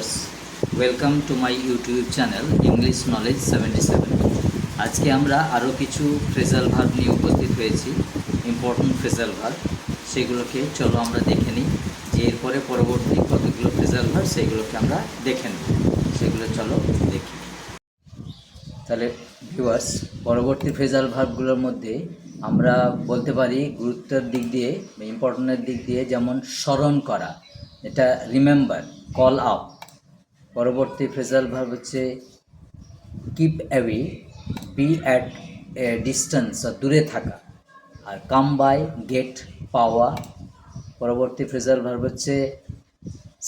Viewers, welcome to my YouTube channel English knowledge 77। আজকে আমরা আরও কিছু ফ্রেজাল ভার্ব নিয়ে উপস্থিত হয়েছি, ইম্পর্টেন্ট ফ্রেজাল ভার্ব। সেগুলোকে চলো আমরা দেখে নিই, যে এরপরে পরবর্তী কতগুলো ফ্রেজাল ভার্ব সেগুলোকে আমরা দেখে নিই। সেগুলো চলো দেখি। তাহলে ভিউয়ার্স, পরবর্তী ফ্রেজাল ভার্বগুলোর মধ্যে আমরা বলতে পারি গুরুত্বের দিক দিয়ে, ইম্পর্টেন্টের দিক দিয়ে, যেমন স্মরণ করা, এটা রিমেম্বার, কল আপ। পরবর্তী ফ্রেজাল ভার্ব হচ্ছে keep away, be at a distance, দূরে থাকা। আর কাম বাই, গেট, পাওয়া। পরবর্তী ফ্রেজাল ভার্ব হচ্ছে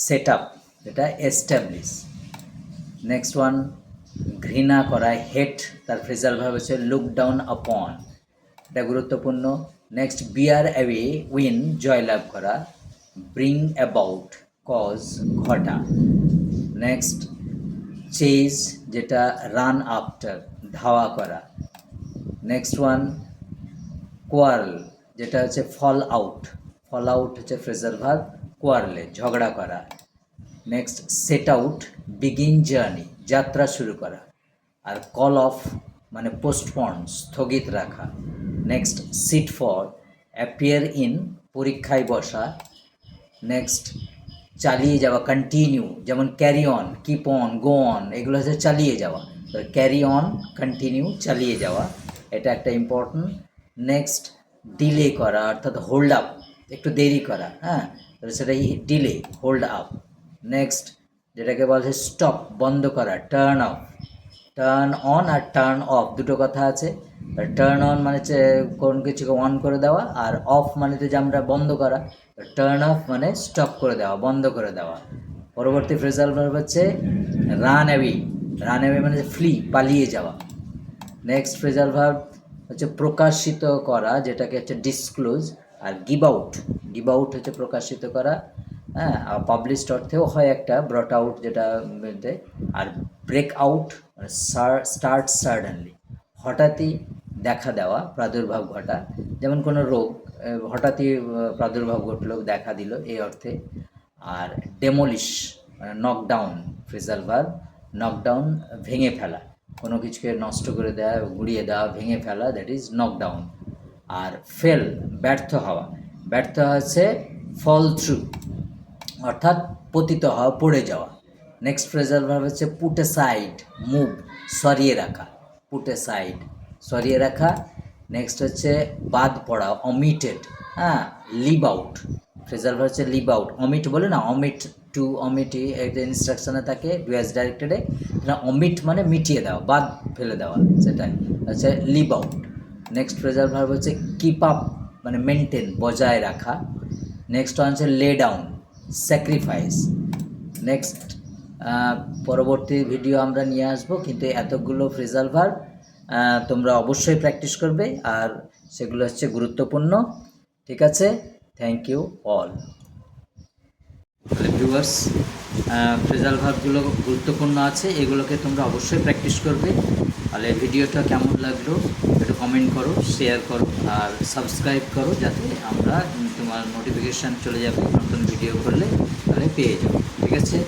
সেট আপ, এটা এস্টাবলিশ। নেক্সট ওয়ান ঘৃণা করা, হেট, তার ফ্রেজাল ভার্ব হচ্ছে লুক ডাউন আপন, এটা গুরুত্বপূর্ণ। নেক্সট বিয়ার অ্যাওয়ে, উইন, জয়লাভ করা। ব্রিং অ্যাবাউট, কজ, ঘটা। নেক্সট চেজ, যেটা রান আফটার, ধাওয়া করা। নেক্সট ওয়ান কোয়ারল, যেটা হচ্ছে ফল আউট, ফল আউট হচ্ছে ফ্রেজাল ভার্ব কোয়ারলে, ঝগড়া করা। Next set out, begin journey, যাত্রা শুরু করা। আর কল অফ মানে পোস্টপন, স্থগিত রাখা। Next sit for, appear in, পরীক্ষায় বসা। নেক্সট চালিয়ে যাওয়া, কন্টিনিউ, যেমন carry on, keep on, go on, এগুলো হচ্ছে চালিয়ে যাওয়া। তো ক্যারি অন, কন্টিনিউ, চালিয়ে যাওয়া, এটা একটা ইম্পর্টেন্ট। নেক্সট ডিলে করা, অর্থাৎ হোল্ড আপ, একটু দেরি করা, হ্যাঁ, তাহলে সেটাই ডিলে, হোল্ড আপ। নেক্সট যেটাকে বলা হয় স্টপ, বন্ধ করা, টার্ন অফ। টার্ন অন আর টার্ন অফ দুটো কথা আছে। টার্ন অন মানে হচ্ছে কোন কিছুকে অন করে দেওয়া, আর অফ মানে তো যে আমরা বন্ধ করা। টার্ন অফ মানে স্টপ করে দেওয়া, বন্ধ করে দেওয়া। পরবর্তী ফ্রেজাল ভার্ব হচ্ছে রান অ্যাওয়ে, রান অ্যাওয়ে মানে ফ্লি, পালিয়ে যাওয়া। নেক্সট ফ্রেজাল ভার্ব হচ্ছে প্রকাশিত করা, যেটাকে হচ্ছে ডিসক্লোজ। আর গিভ আউট, গিভ আউট হচ্ছে প্রকাশিত করা, হ্যাঁ, আর পাবলিশড অর্থেও হয় একটা, ব্রট আউট যেটা বলতে। আর ব্রেক আউট মানে স্টার্ট সাডেনলি, হঠাৎই দেখা দেওয়া, প্রাদুর্ভাব ঘটা, যেমন কোনো রোগ হঠাৎই প্রাদুর্ভাব ঘটলো, দেখা দিল, এই অর্থে। আর ডেমোলিশ মানে নকডাউন, ফ্রেজাল ভার্ব নকডাউন, ভেঙে ফেলা, কোনো কিছুকে নষ্ট করে দেওয়া, গুঁড়িয়ে দেওয়া, ভেঙে ফেলা, দ্যাট ইজ নকডাউন। আর ফেল, ব্যর্থ হওয়া, ব্যর্থ হচ্ছে ফল থ্রু, অর্থাৎ পতিত হওয়া, পড়ে যাওয়া। নেক্সট ফ্রেজাল ভার্ব হচ্ছে পুট এ সাইড, মুভ, সরিয়ে রাখা, পুট এ সাইড, সরিয়ে রাখা। নেক্সট হচ্ছে বাদ পড়া, অমিটেড, হ্যাঁ, লিভ আউট, ফ্রেজাল ভার্ব হচ্ছে লিভ আউট। অমিট বলে না, অমিট টু অমিটি, একটা ইনস্ট্রাকশনে থাকে ডুয়াস ডাইরেক্টেডে, অমিট মানে মিটিয়ে দেওয়া, বাদ ফেলে দেওয়া, সেটাই হচ্ছে leave out. Next phrasal verb হচ্ছে কিপ আপ মানে মেনটেন, বজায় রাখা। নেক্সট ওয়ান হচ্ছে লে ডাউন, স্যাক্রিফাইস। নেক্সট পরবর্তী ভিডিও আমরা নিয়ে আসবো, কিন্তু এতগুলো ফ্রেজাল ভার্ব তোমরা অবশ্যই প্র্যাকটিস করবে, আর সেগুলো হচ্ছে গুরুত্বপূর্ণ। ঠিক আছে, থ্যাংক ইউ অল। তাহলে ভিউয়ার্স, ফ্রেজাল ভার্বগুলো গুরুত্বপূর্ণ আছে, এগুলোকে তোমরা অবশ্যই প্র্যাকটিস করবে। তাহলে ভিডিওটা কেমন লাগলো একটু কমেন্ট করো, শেয়ার করো, আর সাবস্ক্রাইব করো, যাতে আমরা তোমার নোটিফিকেশান চলে যাবে নতুন ভিডিও করলে, তাহলে পেয়ে যাবো। ঠিক আছে।